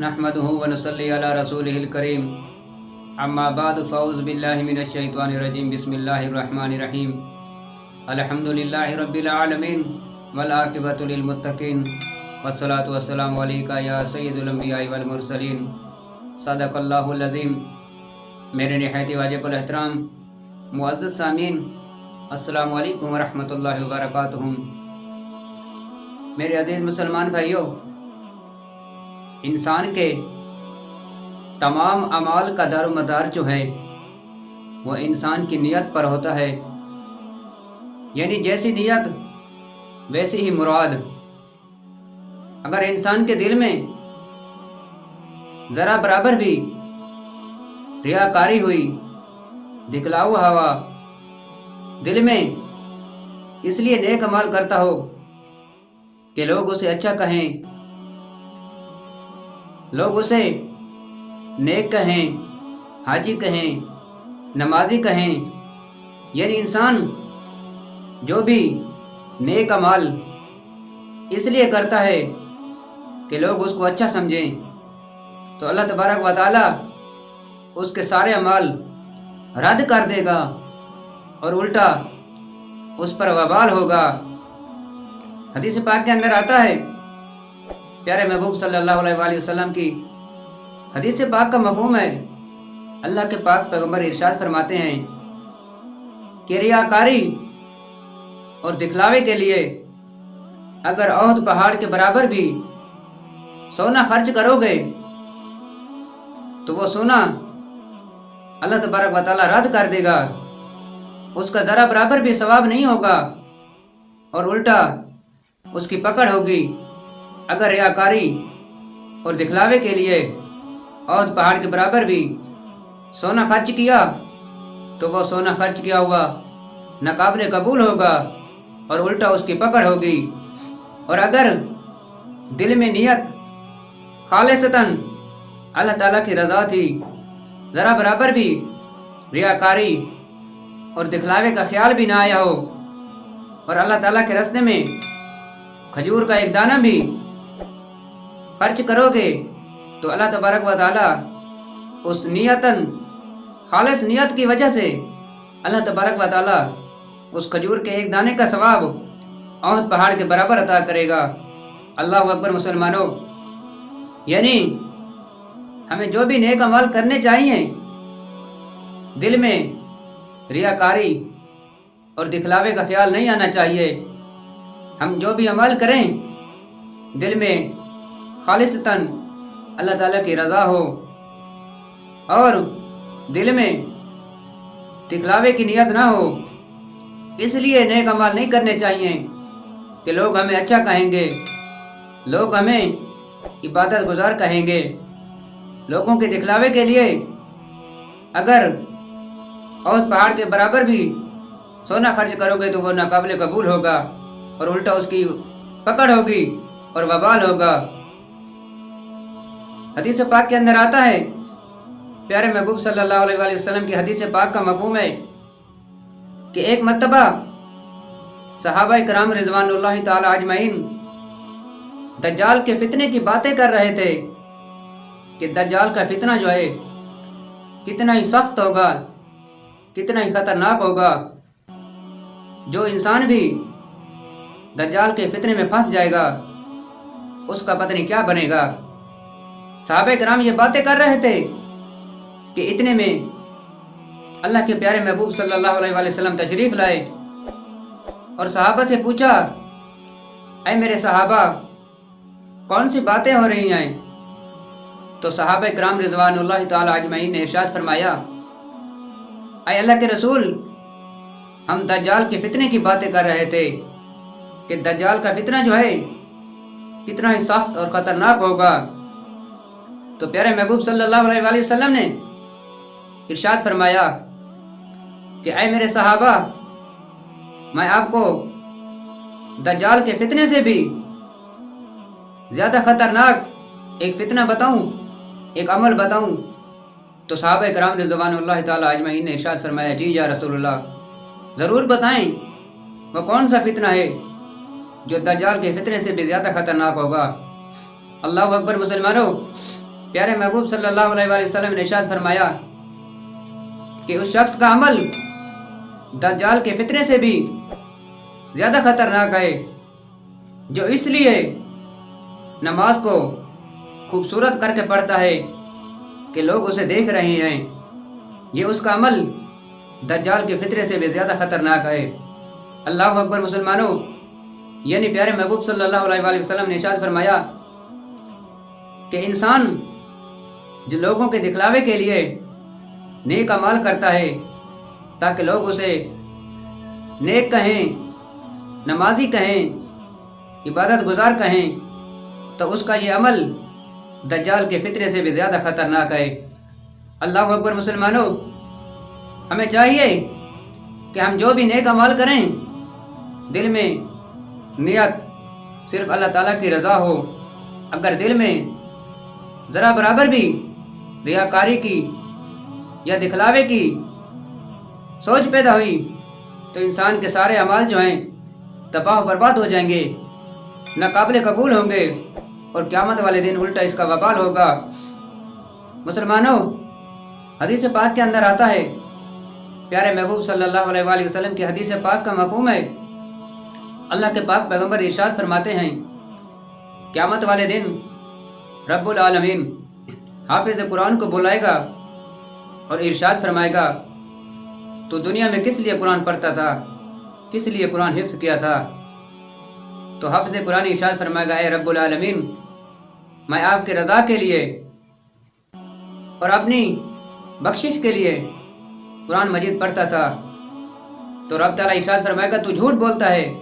نحمده ونصلي على رسوله الكريم اما بعد فاعوذ بالله من الشيطان الرجيم بسم الله الرحمن الرحيم الحمد لله رب العالمين والعاقبة للمتقين والصلاة والسلام عليك يا سيد الانبياء والمرسلين صدق اللہ العظیم۔ میرے نہایت واجب الاحترام معزز سامعین، السلام علیکم ورحمۃ اللہ وبرکاتہ۔ میرے عزیز مسلمان بھائیوں، انسان کے تمام اعمال کا دار و مدار جو ہے وہ انسان کی نیت پر ہوتا ہے، یعنی جیسی نیت ویسی ہی مراد۔ اگر انسان کے دل میں ذرا برابر بھی ریاکاری ہوئی، دکھلاوا ہوا، دل میں اس لیے نیک عمل کرتا ہو کہ لوگ اسے اچھا کہیں، لوگ اسے نیک کہیں، حاجی کہیں، نمازی کہیں، یعنی انسان جو بھی نیک عمل اس لیے کرتا ہے کہ لوگ اس کو اچھا سمجھیں، تو اللہ تبارک و تعالی اس کے سارے اعمال رد کر دے گا اور الٹا اس پر وبال ہوگا۔ حدیث پاک کے اندر آتا ہے، پیارے محبوب صلی اللہ علیہ وآلہ وسلم کی حدیث پاک کا مفہوم ہے، اللہ کے پاک پیغمبر ارشاد فرماتے ہیں کہ ریاکاری اور دکھلاوے کے لیے اگر احد پہاڑ کے برابر بھی سونا خرچ کرو گے تو وہ سونا اللہ تبارک و تعالیٰ رد کر دے گا، اس کا ذرا برابر بھی ثواب نہیں ہوگا اور الٹا اس کی پکڑ ہوگی۔ اگر ریاکاری اور دکھلاوے کے لیے احد پہاڑ کے برابر بھی سونا خرچ کیا تو وہ سونا خرچ کیا ہوا ناقابل قبول ہوگا اور الٹا اس کی پکڑ ہوگی۔ اور اگر دل میں نیت خالصتاً اللہ تعالیٰ کی رضا تھی، ذرا برابر بھی ریاکاری اور دکھلاوے کا خیال بھی نہ آیا ہو، اور اللہ تعالیٰ کے راستے میں کھجور کا ایک دانہ بھی خرچ کرو گے تو اللہ تبارک و تعالیٰ اس نیتاً خالص نیت کی وجہ سے اللہ تبارک و تعالیٰ اس کھجور کے ایک دانے کا ثواب احد پہاڑ کے برابر عطا کرے گا۔ اللہ اکبر مسلمانوں، یعنی ہمیں جو بھی نیک عمل کرنے چاہیے دل میں ریاکاری اور دکھلاوے کا خیال نہیں آنا چاہیے۔ ہم جو بھی عمل کریں دل میں خالصتاً اللہ تعالیٰ کی رضا ہو اور دل میں دکھلاوے کی نیت نہ ہو، اس لیے نیک عمل نہیں کرنے چاہیے کہ لوگ ہمیں اچھا کہیں گے، لوگ ہمیں عبادت گزار کہیں گے۔ لوگوں کے دکھلاوے کے لیے اگر احد پہاڑ کے برابر بھی سونا خرچ کرو گے تو وہ ناقابل قبول ہوگا اور الٹا اس کی پکڑ ہوگی اور وبال ہوگا۔ حدیث پاک کے اندر آتا ہے، پیارے محبوب صلی اللہ علیہ وآلہ وسلم کی حدیث پاک کا مفہوم ہے کہ ایک مرتبہ صحابہ کرام رضوان اللہ تعالی اجمعین دجال کے فتنے کی باتیں کر رہے تھے کہ دجال کا فتنہ جو ہے کتنا ہی سخت ہوگا، کتنا ہی خطرناک ہوگا، جو انسان بھی دجال کے فتنے میں پھنس جائے گا اس کا پتہ نہیں کیا بنے گا۔ صحابہ کرام یہ باتیں کر رہے تھے کہ اتنے میں اللہ کے پیارے محبوب صلی اللہ علیہ وآلہ وسلم تشریف لائے اور صحابہ سے پوچھا، اے میرے صحابہ کون سی باتیں ہو رہی ہیں؟ تو صحابہ کرام رضوان اللہ تعالی اجمعین نے ارشاد فرمایا، اے اللہ کے رسول، ہم دجال کے فتنے کی باتیں کر رہے تھے کہ دجال کا فتنہ جو ہے کتنا ہی سخت اور خطرناک ہوگا۔ تو پیارے محبوب صلی اللہ علیہ وآلہ وسلم نے ارشاد فرمایا کہ اے میرے صحابہ، میں آپ کو دجال کے فتنے سے بھی زیادہ خطرناک ایک فتنہ بتاؤں، ایک عمل بتاؤں؟ تو صحابہ کرام رضوان اللہ تعالی اجمعین نے ارشاد فرمایا، جی یا رسول اللہ، ضرور بتائیں، وہ کون سا فتنہ ہے جو دجال کے فتنے سے بھی زیادہ خطرناک ہوگا؟ اللہ اکبر مسلمانوں، پیارے محبوب صلی اللہ علیہ وآلہ وسلم نے ارشاد فرمایا کہ اس شخص کا عمل دجال کے فتنے سے بھی زیادہ خطرناک ہے جو اس لیے نماز کو خوبصورت کر کے پڑھتا ہے کہ لوگ اسے دیکھ رہے ہیں۔ یہ اس کا عمل دجال کے فتنے سے بھی زیادہ خطرناک ہے۔ اللہ اکبر مسلمانوں، یعنی پیارے محبوب صلی اللہ علیہ وآلہ وسلم نے ارشاد فرمایا کہ انسان جو لوگوں کے دکھلاوے کے لیے نیک اعمال کرتا ہے تاکہ لوگ اسے نیک کہیں، نمازی کہیں، عبادت گزار کہیں، تو اس کا یہ عمل دجال کے فتنے سے بھی زیادہ خطرناک ہے۔ اللہ اکبر مسلمانوں، ہمیں چاہیے کہ ہم جو بھی نیک اعمال کریں دل میں نیت صرف اللہ تعالیٰ کی رضا ہو۔ اگر دل میں ذرا برابر بھی ریاکاری کی یا دکھلاوے کی سوچ پیدا ہوئی تو انسان کے سارے اعمال جو ہیں تباہ و برباد ہو جائیں گے، ناقابل قبول ہوں گے، اور قیامت والے دن الٹا اس کا وبال ہوگا۔ مسلمانوں، حدیث پاک کے اندر آتا ہے، پیارے محبوب صلی اللہ علیہ وآلہ وسلم کی حدیث پاک کا مفہوم ہے، اللہ کے پاک پیغمبر ارشاد فرماتے ہیں قیامت والے دن رب العالمین حافظ قرآن کو بلائے گا اور ارشاد فرمائے گا تو دنیا میں کس لیے قرآن پڑھتا تھا، کس لیے قرآن حفظ کیا تھا؟ تو حافظ قرآن ارشاد فرمائے گا اے رب العالمین، میں آپ کی رضا کے لیے اور اپنی بخشش کے لیے قرآن مجید پڑھتا تھا۔ تو رب تعالیٰ ارشاد فرمائے گا تو جھوٹ بولتا ہے،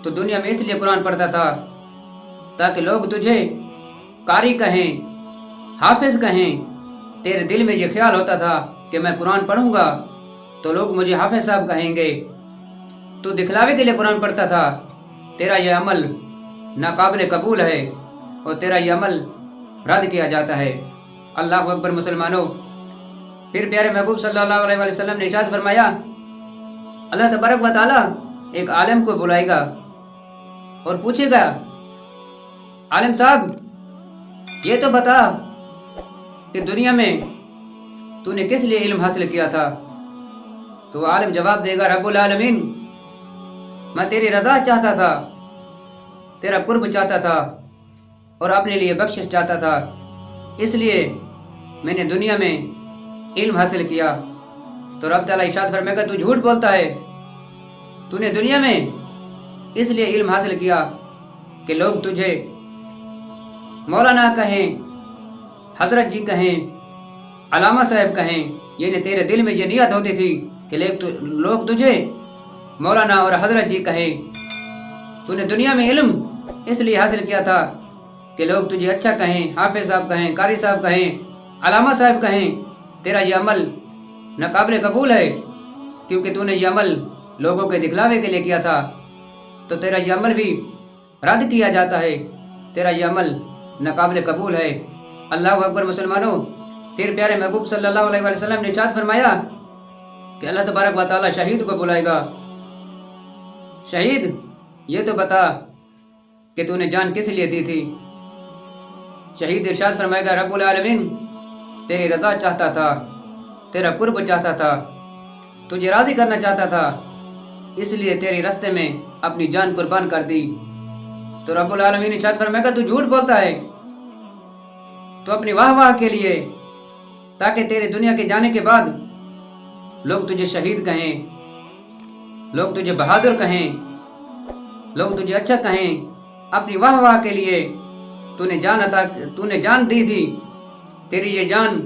تو دنیا میں اس لیے قرآن پڑھتا تھا تاکہ لوگ تجھے قاری کہیں، حافظ کہیں۔ تیرے دل میں یہ خیال ہوتا تھا کہ میں قرآن پڑھوں گا تو لوگ مجھے حافظ صاحب کہیں گے۔ تو دکھلاوے کے لیے قرآن پڑھتا تھا، تیرا یہ عمل ناقابل قبول ہے اور تیرا یہ عمل رد کیا جاتا ہے۔ اللہ اکبر مسلمانوں، پھر پیارے محبوب صلی اللہ علیہ وآلہ وسلم نے ارشاد فرمایا اللہ تبارک و تعالیٰ ایک عالم کو بلائے گا اور پوچھے گا عالم صاحب یہ تو بتا کہ دنیا میں تو نے کس لیے علم حاصل کیا تھا؟ تو وہ عالم جواب دے گا رب العالمین، میں تیری رضا چاہتا تھا، تیرا قرب چاہتا تھا اور اپنے لیے بخشش چاہتا تھا، اس لیے میں نے دنیا میں علم حاصل کیا۔ تو رب تعالیٰ ارشاد فرمائے گا تو جھوٹ بولتا ہے، تو نے دنیا میں اس لیے علم حاصل کیا کہ لوگ تجھے مولانا کہیں، حضرت جی کہیں، علامہ صاحب کہیں، یعنی تیرے دل میں یہ نیت ہوتی تھی کہ لوگ تجھے مولانا اور حضرت جی کہیں۔ تو نے دنیا میں علم اس لیے حاصل کیا تھا کہ لوگ تجھے اچھا کہیں، حافظ صاحب کہیں، قاری صاحب کہیں، علامہ صاحب کہیں۔ تیرا یہ عمل ناقابل قبول ہے کیونکہ تو نے یہ عمل لوگوں کے دکھلاوے کے لیے کیا تھا، تو تیرا یہ عمل بھی رد کیا جاتا ہے، تیرا یہ عمل ناقابل قبول ہے۔ اللہ اکبر مسلمانوں، پھر پیارے محبوب صلی اللہ علیہ وآلہ وسلم نے ارشاد فرمایا کہ اللہ تبارک و تعالیٰ شہید کو بلائے گا، شہید یہ تو بتا کہ تو نے جان کس لیے دی تھی؟ شہید ارشاد فرمائے گا رب العالمین تیری رضا چاہتا تھا، تیرا قرب چاہتا تھا، تجھے راضی کرنا چاہتا تھا، اس لیے تیری راستے میں اپنی جان قربان کر دی۔ تو رب العالمین ارشاد فرمائے گا تو جھوٹ بولتا ہے، تو اپنی واہ واہ کے لیے تاکہ تیرے دنیا کے جانے کے بعد لوگ تجھے شہید کہیں، لوگ تجھے بہادر کہیں، لوگ تجھے اچھا کہیں، اپنی واہ واہ کے لیے تو نے جان دی تھی، تیری یہ جان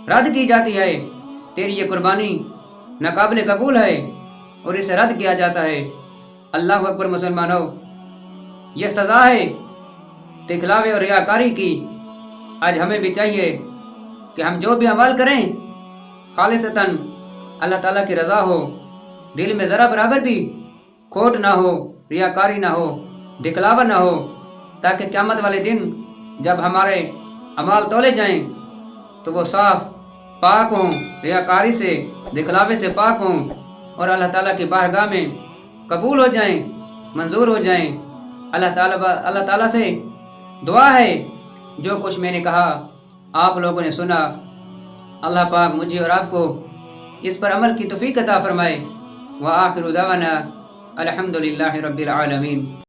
رد کی جاتی ہے، تیری یہ قربانی ناقابل قبول ہے اور اسے رد کیا جاتا ہے۔ اللہ اکبر مسلمانوں، یہ سزا ہے دکھلاوے اور ریاکاری کی۔ آج ہمیں بھی چاہیے کہ ہم جو بھی عمل کریں خالصتاً اللہ تعالیٰ کی رضا ہو، دل میں ذرا برابر بھی کھوٹ نہ ہو، ریاکاری نہ ہو، دکھلاوا نہ ہو، تاکہ قیامت والے دن جب ہمارے اعمال تولے جائیں تو وہ صاف پاک ہوں، ریاکاری سے، دکھلاوے سے پاک ہوں اور اللہ تعالیٰ کی بارگاہ میں قبول ہو جائیں، منظور ہو جائیں۔ اللہ تعالیٰ سے دعا ہے جو کچھ میں نے کہا آپ لوگوں نے سنا، اللہ پاک مجھے اور آپ کو اس پر عمل کی توفیق عطا فرمائے۔ وآخر دعوانا الحمد للہ رب العالمین۔